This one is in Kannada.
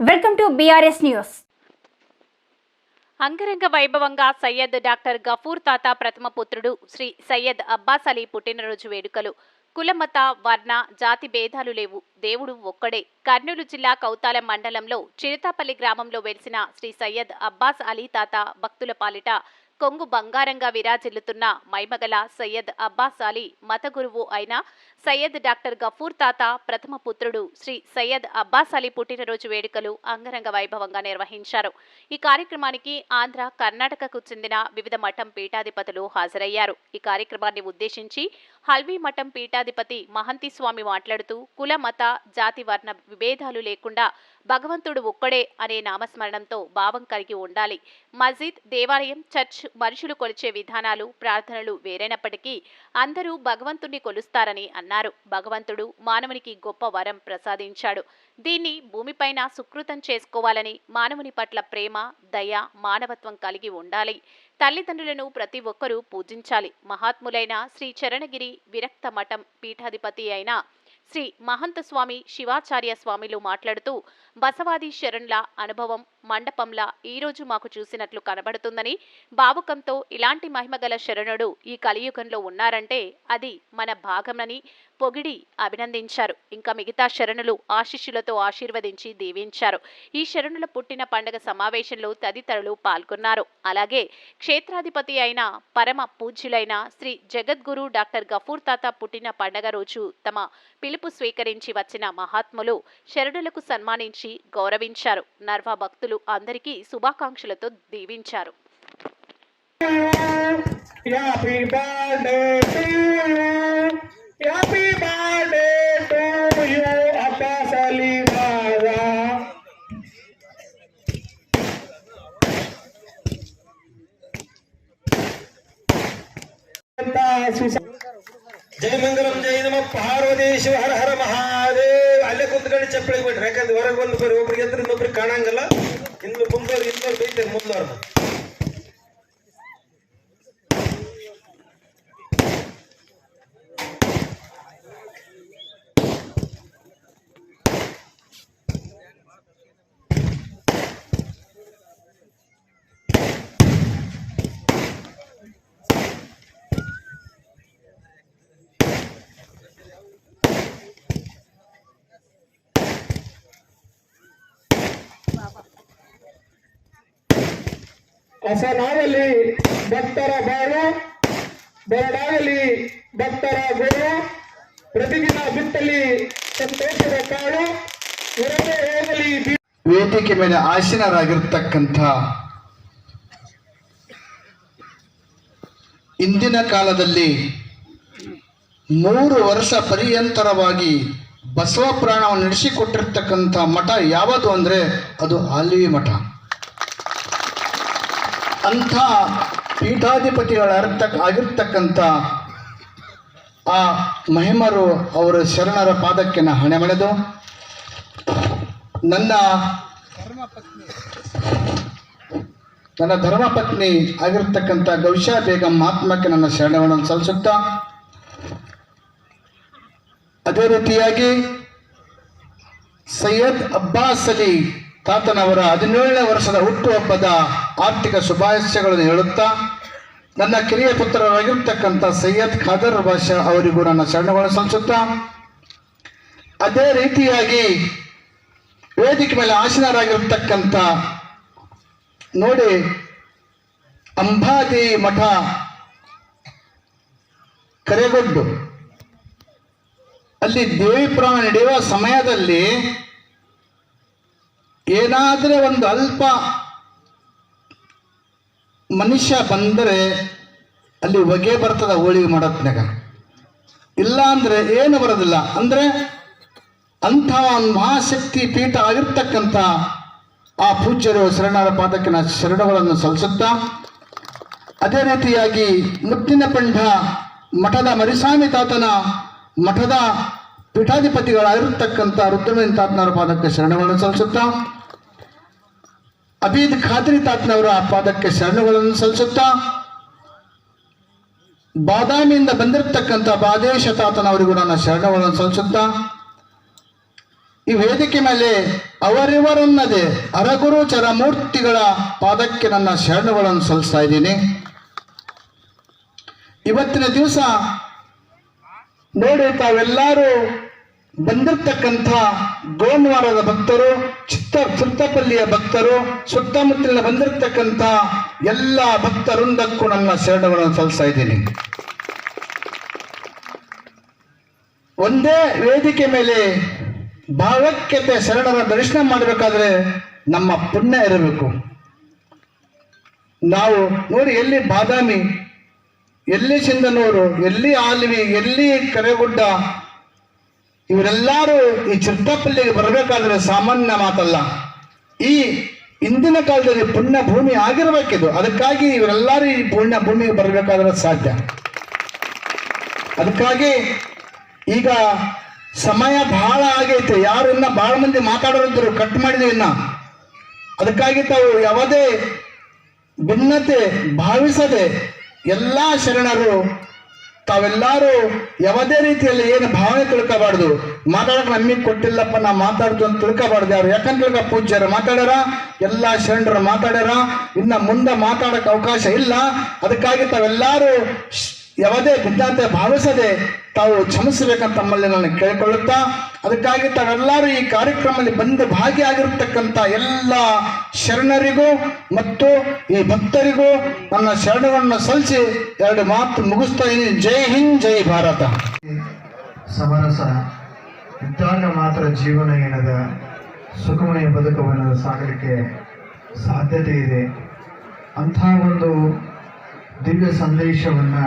Welcome to BRS news. అంగరంగ వైభవంగా సయ్యద్ డాక్టర్ గఫూర్ తాత ప్రథమ పుత్రుడు శ్రీ సయ్యద్ అబ్బాస్ అలీ పుట్టినరోజు వేడుకలు. కులమత వర్ణ జాతి భేదాలు లేవు, దేవుడు ఒక్కడే. కర్నూలు జిల్లా కౌతాలం మండలంలో చిరుతాపల్లి గ్రామంలో వెలిసిన శ్రీ సయ్యద్ అబ్బాస్ అలీ తాత భక్తుల పాలిట కొంగు బంగారంగా విరాజిల్లుతున్న మైమగల సయ్యద్ అబ్బాస్ అలీ మత గురువు అయిన సయ్యద్ డాక్టర్ గఫూర్ తాత ప్రథమ పుత్రుడు శ్రీ సయ్యద్ అబ్బాస్ అలీ పుట్టినరోజు వేడుకలు అంగరంగ వైభవంగా నిర్వహించారు. ఈ కార్యక్రమానికి ఆంధ్ర, కర్ణాటకకు చెందిన వివిధ మఠం పీఠాధిపతులు హాజరయ్యారు. ఈ కార్యక్రమాన్ని ఉద్దేశించి హల్వీ మఠం పీఠాధిపతి మహంతి స్వామి మాట్లాడుతూ కుల మత జాతి వర్ణ విభేదాలు లేకుండా భగవంతుడు ఒక్కడే అనే నామస్మరణంతో భావం కలిగి ఉండాలి. మస్జిద్, దేవాలయం, చర్చ్ మనుషులు కొలిచే విధానాలు, ప్రార్థనలు వేరైనప్పటికీ అందరూ భగవంతుణ్ణి కొలుస్తారని అన్నారు. భగవంతుడు మానవునికి గొప్ప వరం ప్రసాదించాడు. దీన్ని భూమిపైన సుకృతం చేసుకోవాలని, మానవుని పట్ల ప్రేమ, దయ, మానవత్వం కలిగి ఉండాలి. తల్లిదండ్రులను ప్రతి ఒక్కరూ పూజించాలి. మహాత్ములైన శ్రీ చరణగిరి విరక్త మఠం పీఠాధిపతి అయిన శ్రీ మహంత స్వామి శివాచార్య స్వామిలు మాట్లాడుతూ బసవాది శరణుల అనుభవం మండపంలా ఈరోజు మాకు చూసినట్లు కనబడుతుందని, భావుకంతో ఇలాంటి మహిమగల శరణుడు ఈ కలియుగంలో ఉన్నారంటే అది మన భాగమని పొగిడి అభినందించారు. ఇంకా మిగతా శరణులు ఆశీస్సులతో ఆశీర్వదించి దీవించారు. ఈ శరణుల పుట్టిన పండుగ సమావేశంలో తదితరులు పాల్గొన్నారు. అలాగే క్షేత్రాధిపతి అయిన పరమ పూజ్యులైన శ్రీ జగద్గురు డాక్టర్ గఫూర్ తాత పుట్టిన పండుగ రోజు తమ పిలుపు స్వీకరించి వచ్చిన మహాత్ములు శరణులకు సన్మానించి గౌరవించారు. నర్వా భక్తులు అందరికీ శుభాకాంక్షలతో దీవించారు. ಜಯ ಮಂಗಲಂ ಜಯ ನಮ ಪಾರ್ವತೇಶ್ವರ ಹರ ಹರ ಮಹಾದೇವ್. ಅಲ್ಲೇ ಕುಂತ್ಕೊಂಡು ಚಪ್ಪಳಿ ಬಿಡ್ರಿ, ಯಾಕಂದ್ರೆ ಹೊರಗೆ ಬಂದು ಬರೀ ಒಬ್ರಿಗೆ ಎದ್ರು ಇನ್ನೊಬ್ರಿಗೆ ಕಾಣಂಗಲ್ಲ. ಇನ್ನು ಮುಂದೋರು ಇನ್ನೊರು ಬೈತಾರೆ ಮುಂದೋರ್ನ. ಹಸನಾಗಲಿ ಭಕ್ತರ ಬಾಳು, ಬರಡಾಗಲಿ ಭಕ್ತರ ಗೋಳು, ಪ್ರತಿದಿನ ಬಿತ್ತಲಿ ಸಂತೋಷದ ಕಾಳು, ಹೊರಗೆ ಹೋಗಲಿ. ವೇದಿಕೆ ಮೇಲೆ ಆಸೀನರಾಗಿರ್ತಕ್ಕಂಥ ಇಂದಿನ ಕಾಲದಲ್ಲಿ 3 ವರ್ಷ ಪರ್ಯಂತರವಾಗಿ ಬಸವ ಪ್ರಾಣವನ್ನು ನಡೆಸಿಕೊಟ್ಟಿರ್ತಕ್ಕಂಥ ಮಠ ಯಾವುದು ಅಂದರೆ ಅದು ಆಲ್ವಿ ಮಠ. ಅಂಥ ಪೀಠಾಧಿಪತಿಗಳಾಗಿರ್ತಕ್ಕಂಥ ಆ ಮಹಿಮರು ಅವರ ಶರಣರ ಪಾದಕ್ಕೆ ನಾ ಹಣೆ ಮಳೆದು ನನ್ನ ಧರ್ಮಪತ್ನಿ ಆಗಿರ್ತಕ್ಕಂಥ ಗೌಶಾ ಬೇಗಂ ಆತ್ಮಕ್ಕೆ ನನ್ನ ಶರಣಗಳನ್ನು ಸಲ್ಲಿಸುತ್ತಾ, ಅದೇ ರೀತಿಯಾಗಿ ಸೈಯದ್ ಅಬ್ಬಾಸ್ ಅಲಿ ತಾತನವರ 17ನೇ ವರ್ಷದ ಹುಟ್ಟುಹಬ್ಬದ ಆರ್ಥಿಕ ಶುಭಾಶಯಗಳನ್ನು ಹೇಳುತ್ತಾ, ನನ್ನ ಕಿರಿಯ ಪುತ್ರರಾಗಿರ್ತಕ್ಕಂಥ ಸೈಯದ್ ಖಾದರ್ ಬಾಷಾ ಅವರಿಗೂ ನನ್ನ ಶರಣಗಳನ್ನು ಸಲ್ಲಿಸುತ್ತಾ, ಅದೇ ರೀತಿಯಾಗಿ ವೇದಿಕೆ ಮೇಲೆ ಆಸೀನರಾಗಿರ್ತಕ್ಕಂಥ ನೋಡಿ ಅಂಬಾದಿ ಮಠ ಕರೆಗೊಡ್ಡು ಅಲ್ಲಿ ದೇವಿ ಪುರಾಣ ನಡೆಯುವ ಸಮಯದಲ್ಲಿ ಏನಾದರೆ ಒಂದು ಅಲ್ಪ ಮನುಷ್ಯ ಬಂದರೆ ಅಲ್ಲಿ ಹೊಗೆ ಬರ್ತದ ಹೋಳಿಗೆ ಮಾಡೋತ್ನಾಗ, ಇಲ್ಲ ಅಂದ್ರೆ ಏನು ಬರೋದಿಲ್ಲ. ಅಂದ್ರೆ ಅಂಥ ಒಂದು ಮಹಾಶಕ್ತಿ ಪೀಠ ಆಗಿರ್ತಕ್ಕಂಥ ಆ ಪೂಜ್ಯರು ಶರಣರ ಪಾದಕ್ಕೆ ನಾ ಶರಣಗಳನ್ನು ಸಲ್ಲಿಸುತ್ತಾ, ಅದೇ ರೀತಿಯಾಗಿ ಮುತ್ತಿನ ಪಂಡ ಮಠದ ಮರಿಸ್ವಾಮಿ ತಾತನ ಮಠದ ಪೀಠಾಧಿಪತಿಗಳಾಗಿರ್ತಕ್ಕಂಥ ರುದ್ರಮೇನ್ ತಾತನವರ ಪಾದಕ್ಕೆ ಶರಣಗಳನ್ನು ಸಲ್ಲಿಸುತ್ತಾ, ಅಬೀದ್ ಖಾದ್ರಿ ತಾತನವರ ಪಾದಕ್ಕೆ ಶರಣಗಳನ್ನು ಸಲ್ಲಿಸುತ್ತಾ, ಬಾದಾಮಿಯಿಂದ ಬಂದಿರತಕ್ಕಂಥ ಬಾದೇಶ ತಾತನವರಿಗೂ ನನ್ನ ಶರಣಗಳನ್ನು ಸಲ್ಲಿಸುತ್ತಾ, ಈ ವೇದಿಕೆ ಮೇಲೆ ಅವರಿವರನ್ನದೇ ಅರಗುರು ಚರಮೂರ್ತಿಗಳ ಪಾದಕ್ಕೆ ನನ್ನ ಶರಣುಗಳನ್ನು ಸಲ್ಲಿಸ್ತಾ ಇದ್ದೀನಿ. ಇವತ್ತಿನ ದಿವಸ ನೋಡಿ, ತಾವೆಲ್ಲರೂ ಬಂದಿರತಕ್ಕಂಥ ಗೋನ್ವಾರದ ಭಕ್ತರು, ಚಿತ್ತಪಲ್ಲಿಯ ಭಕ್ತರು, ಸುತ್ತಮುತ್ತಲಿನ ಬಂದಿರತಕ್ಕಂಥ ಎಲ್ಲ ಭಕ್ತವೃಂದಕ್ಕೂ ನನ್ನ ಶರಣುಗಳನ್ನು ಸಲ್ಲಿಸ್ತಾ ಇದ್ದೀನಿ. ಒಂದೇ ವೇದಿಕೆ ಮೇಲೆ ಭಾವೈಕ್ಯತೆ ಶರಣರ ದರ್ಶನ ಮಾಡಬೇಕಾದ್ರೆ ನಮ್ಮ ಪುಣ್ಯ ಇರಬೇಕು. ನಾವು ನೋಡಿ, ಎಲ್ಲಿ ಬಾದಾಮಿ, ಎಲ್ಲಿ ಸಿಂಧನೂರು, ಎಲ್ಲಿ ಆಲ್ವಿ, ಎಲ್ಲಿ ಕರೆಗುಡ್ಡ, ಇವರೆಲ್ಲರೂ ಈ ಚಿತ್ತಪಲ್ಲಿಗೆ ಬರಬೇಕಾದ್ರೆ ಸಾಮಾನ್ಯ ಮಾತಲ್ಲ. ಈ ಇಂದಿನ ಕಾಲದಲ್ಲಿ ಪುಣ್ಯ ಭೂಮಿ ಆಗಿರಬೇಕಿದು. ಅದಕ್ಕಾಗಿ ಇವರೆಲ್ಲರೂ ಈ ಪುಣ್ಯ ಭೂಮಿಗೆ ಬರಬೇಕಾದ್ರೆ ಸಾಧ್ಯ. ಅದಕ್ಕಾಗಿ ಈಗ ಸಮಯ ಬಹಳ ಆಗೈತೆ. ಯಾರು ಇನ್ನ ಬಹಳ ಮಂದಿ ಮಾತಾಡೋರಿದ್ರು, ಕಟ್ ಮಾಡಿದ್ವಿ ಇನ್ನ. ಅದಕ್ಕಾಗಿ ತಾವು ಯಾವುದೇ ಭಿನ್ನತೆ ಭಾವಿಸದೆ ಎಲ್ಲ ಶರಣರು ತಾವೆಲ್ಲರೂ ಯಾವುದೇ ರೀತಿಯಲ್ಲಿ ಏನು ಭಾವನೆ ತಿಳ್ಕೋಬಾರ್ದು. ಮಾತಾಡಕ್ಕೆ ನಮಗೆ ಕೊಟ್ಟಿಲ್ಲಪ್ಪ, ನಾ ಮಾತಾಡ್ದು ಅಂತ ತಿಳ್ಕೋಬಾರ್ದು ಯಾರು. ಯಾಕಂದ್ರೆ ಪೂಜ್ಯರು ಮಾತಾಡ್ಯಾರ, ಎಲ್ಲ ಶರಣರು ಮಾತಾಡ್ಯಾರ, ಇನ್ನು ಮುಂದೆ ಮಾತಾಡಕ್ಕೆ ಅವಕಾಶ ಇಲ್ಲ. ಅದಕ್ಕಾಗಿ ತಾವೆಲ್ಲರೂ ಯಾವುದೇ ಭಿನ್ನತೆ ಭಾವಿಸದೆ ತಾವು ಕ್ಷಮಿಸಬೇಕಂತ ತಮ್ಮಲ್ಲಿ ನಾನು ಕೇಳಿಕೊಳ್ಳುತ್ತಾ, ಅದಕ್ಕಾಗಿ ತಾವೆಲ್ಲರೂ ಈ ಕಾರ್ಯಕ್ರಮದಲ್ಲಿ ಬಂದು ಭಾಗಿಯಾಗಿರ್ತಕ್ಕಂಥ ಎಲ್ಲ ಶರಣರಿಗೂ ಮತ್ತು ಈ ಭಕ್ತರಿಗೂ ನನ್ನ ಶರಣಗಳನ್ನು ಸಲ್ಲಿಸಿ ಎರಡು ಮಾತು ಮುಗಿಸ್ತಾ ಇದ್ದೀನಿ. ಜೈ ಹಿಂದ್, ಜೈ ಭಾರತ. ಸಮರಸ ಇದ್ದಾಗ ಮಾತ್ರ ಜೀವನ ಏನದ ಸುಖಮಯ ಬದುಕವನ್ನು ಸಾಗಲಿಕ್ಕೆ ಸಾಧ್ಯತೆ ಇದೆ. ಅಂಥ ಒಂದು ದಿವ್ಯ ಸಂದೇಶವನ್ನು